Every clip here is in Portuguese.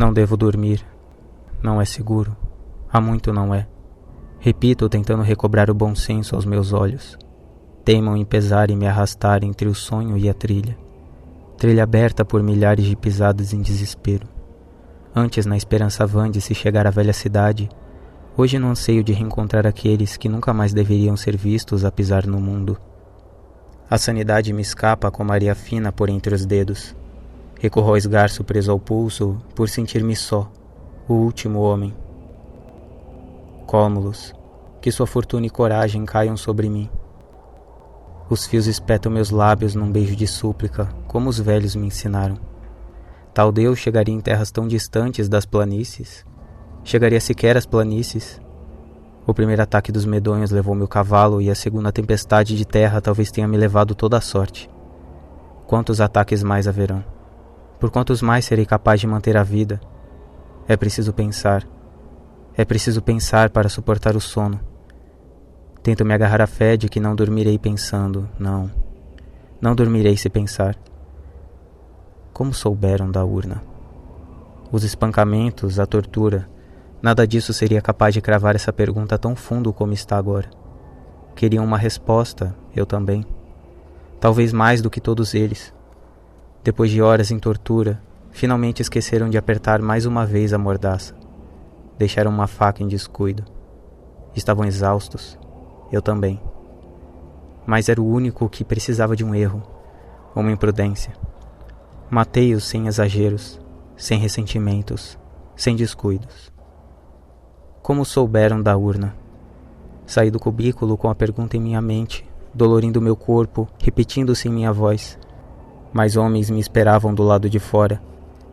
Não devo dormir. Não é seguro. Há muito não é. Repito, tentando recobrar o bom senso aos meus olhos. Teimam em pesar e me arrastar entre o sonho e a trilha. Trilha aberta por milhares de pisadas em desespero. Antes na esperança vã de se chegar à velha cidade, hoje no anseio de reencontrar aqueles que nunca mais deveriam ser vistos a pisar no mundo. A sanidade me escapa como areia fina por entre os dedos. Recorro ao esgarço preso ao pulso por sentir-me só, o último homem. Cômulos, que sua fortuna e coragem caiam sobre mim. Os fios espetam meus lábios num beijo de súplica, como os velhos me ensinaram. Tal Deus chegaria em terras tão distantes das planícies? Chegaria sequer às planícies? O primeiro ataque dos medonhos levou meu cavalo e a segunda tempestade de terra talvez tenha me levado toda a sorte. Quantos ataques mais haverão? Por quantos mais serei capaz de manter a vida? É preciso pensar. É preciso pensar para suportar o sono. Tento me agarrar à fé de que não dormirei pensando. Não. Não dormirei se pensar. Como souberam da urna? Os espancamentos, a tortura, nada disso seria capaz de cravar essa pergunta tão fundo como está agora. Queriam uma resposta, eu também. Talvez mais do que todos eles. Depois de horas em tortura, finalmente esqueceram de apertar mais uma vez a mordaça. Deixaram uma faca em descuido. Estavam exaustos. Eu também. Mas era o único que precisava de um erro, uma imprudência. Matei-os sem exageros, sem ressentimentos, sem descuidos. Como souberam da urna? Saí do cubículo com a pergunta em minha mente, dolorindo meu corpo, repetindo-se em minha voz. Mais homens me esperavam do lado de fora.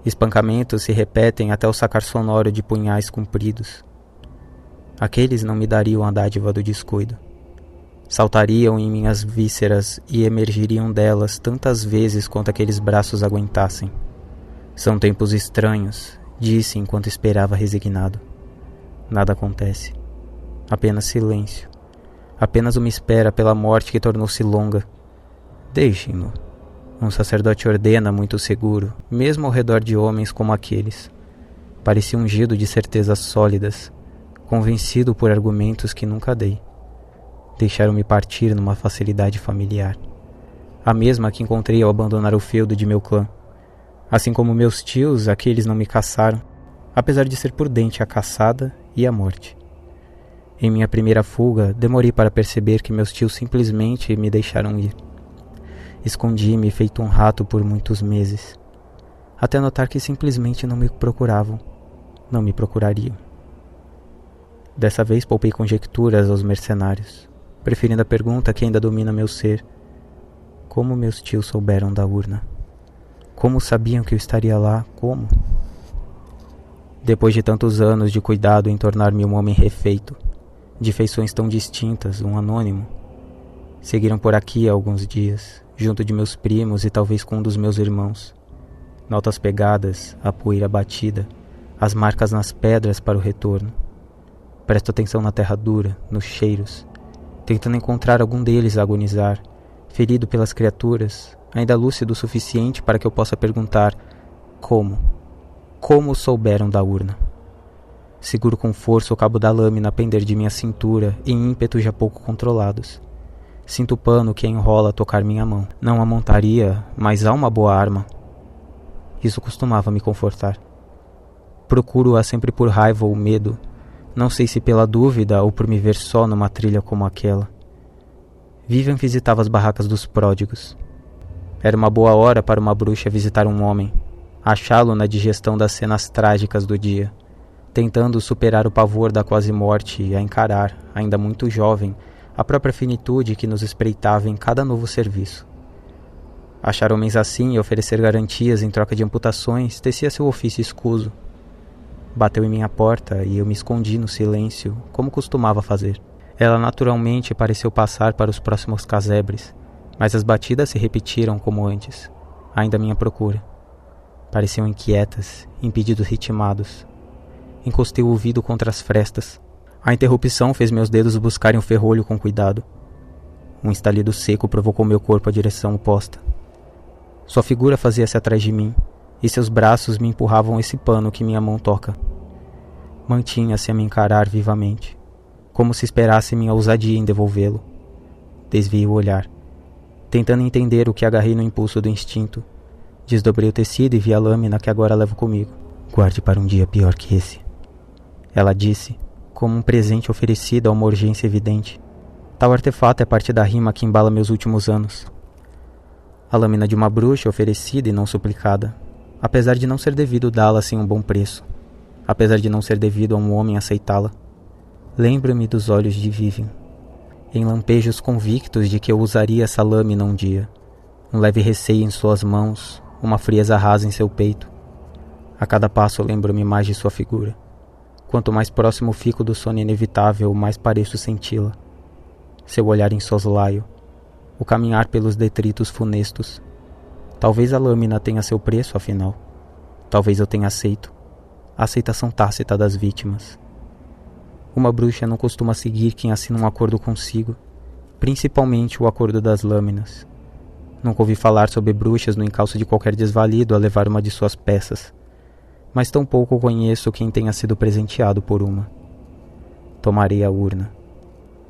Espancamentos se repetem até o sacar sonoro de punhais compridos. Aqueles não me dariam a dádiva do descuido. Saltariam em minhas vísceras e emergiriam delas tantas vezes quanto aqueles braços aguentassem. São tempos estranhos, disse enquanto esperava resignado. Nada acontece. Apenas silêncio. Apenas uma espera pela morte que tornou-se longa. Deixem-no. Um sacerdote ordena muito seguro, mesmo ao redor de homens como aqueles. Parecia ungido de certezas sólidas, convencido por argumentos que nunca dei. Deixaram-me partir numa facilidade familiar, a mesma que encontrei ao abandonar o feudo de meu clã. Assim como meus tios, aqueles não me caçaram, apesar de ser prudente a caçada e a morte. Em minha primeira fuga, demorei para perceber que meus tios simplesmente me deixaram ir. Escondi-me feito um rato por muitos meses, até notar que simplesmente não me procuravam, não me procurariam. Dessa vez poupei conjecturas aos mercenários, preferindo a pergunta que ainda domina meu ser. Como meus tios souberam da urna? Como sabiam que eu estaria lá? Como? Depois de tantos anos de cuidado em tornar-me um homem refeito, de feições tão distintas, um anônimo, seguiram por aqui há alguns dias, junto de meus primos e talvez com um dos meus irmãos. Notas pegadas, a poeira batida, as marcas nas pedras para o retorno. Presto atenção na terra dura, nos cheiros, tentando encontrar algum deles a agonizar, ferido pelas criaturas, ainda lúcido o suficiente para que eu possa perguntar: como? Como souberam da urna? Seguro com força o cabo da lâmina a pender de minha cintura em ímpetos já pouco controlados. Sinto o pano que a enrola a tocar minha mão. Não a montaria, mas há uma boa arma. Isso costumava me confortar. Procuro-a sempre por raiva ou medo, não sei se pela dúvida ou por me ver só numa trilha como aquela. Vivian visitava as barracas dos pródigos. Era uma boa hora para uma bruxa visitar um homem, achá-lo na digestão das cenas trágicas do dia, tentando superar o pavor da quase morte e a encarar, ainda muito jovem, a própria finitude que nos espreitava em cada novo serviço. Achar homens assim e oferecer garantias em troca de amputações tecia seu ofício escuso. Bateu em minha porta e eu me escondi no silêncio, como costumava fazer. Ela naturalmente pareceu passar para os próximos casebres, mas as batidas se repetiram como antes, ainda à minha procura. Pareciam inquietas, em pedidos ritmados. Encostei o ouvido contra as frestas. A interrupção fez meus dedos buscarem o ferrolho com cuidado. Um estalido seco provocou meu corpo à direção oposta. Sua figura fazia-se atrás de mim, e seus braços me empurravam esse pano que minha mão toca. Mantinha-se a me encarar vivamente, como se esperasse minha ousadia em devolvê-lo. Desviei o olhar, tentando entender o que agarrei no impulso do instinto. Desdobrei o tecido e vi a lâmina que agora levo comigo. Guarde para um dia pior que esse, ela disse, como um presente oferecido a uma urgência evidente. Tal artefato é parte da rima que embala meus últimos anos. A lâmina de uma bruxa oferecida e não suplicada, apesar de não ser devido dá-la sem um bom preço, apesar de não ser devido a um homem aceitá-la. Lembro-me dos olhos de Vivian, em lampejos convictos de que eu usaria essa lâmina um dia. Um leve receio em suas mãos, uma frieza rasa em seu peito. A cada passo lembro-me mais de sua figura. Quanto mais próximo fico do sono inevitável, mais pareço senti-la. Seu olhar em soslaio, o caminhar pelos detritos funestos. Talvez a lâmina tenha seu preço, afinal. Talvez eu tenha aceito. A aceitação tácita das vítimas. Uma bruxa não costuma seguir quem assina um acordo consigo, principalmente o acordo das lâminas. Nunca ouvi falar sobre bruxas no encalço de qualquer desvalido a levar uma de suas peças, mas tampouco conheço quem tenha sido presenteado por uma. Tomarei a urna.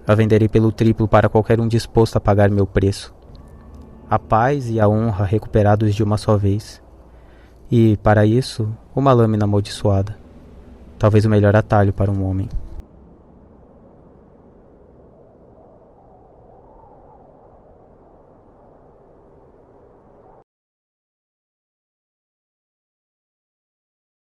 A venderei pelo triplo para qualquer um disposto a pagar meu preço. A paz e a honra recuperados de uma só vez. E, para isso, uma lâmina amaldiçoada. Talvez o melhor atalho para um homem.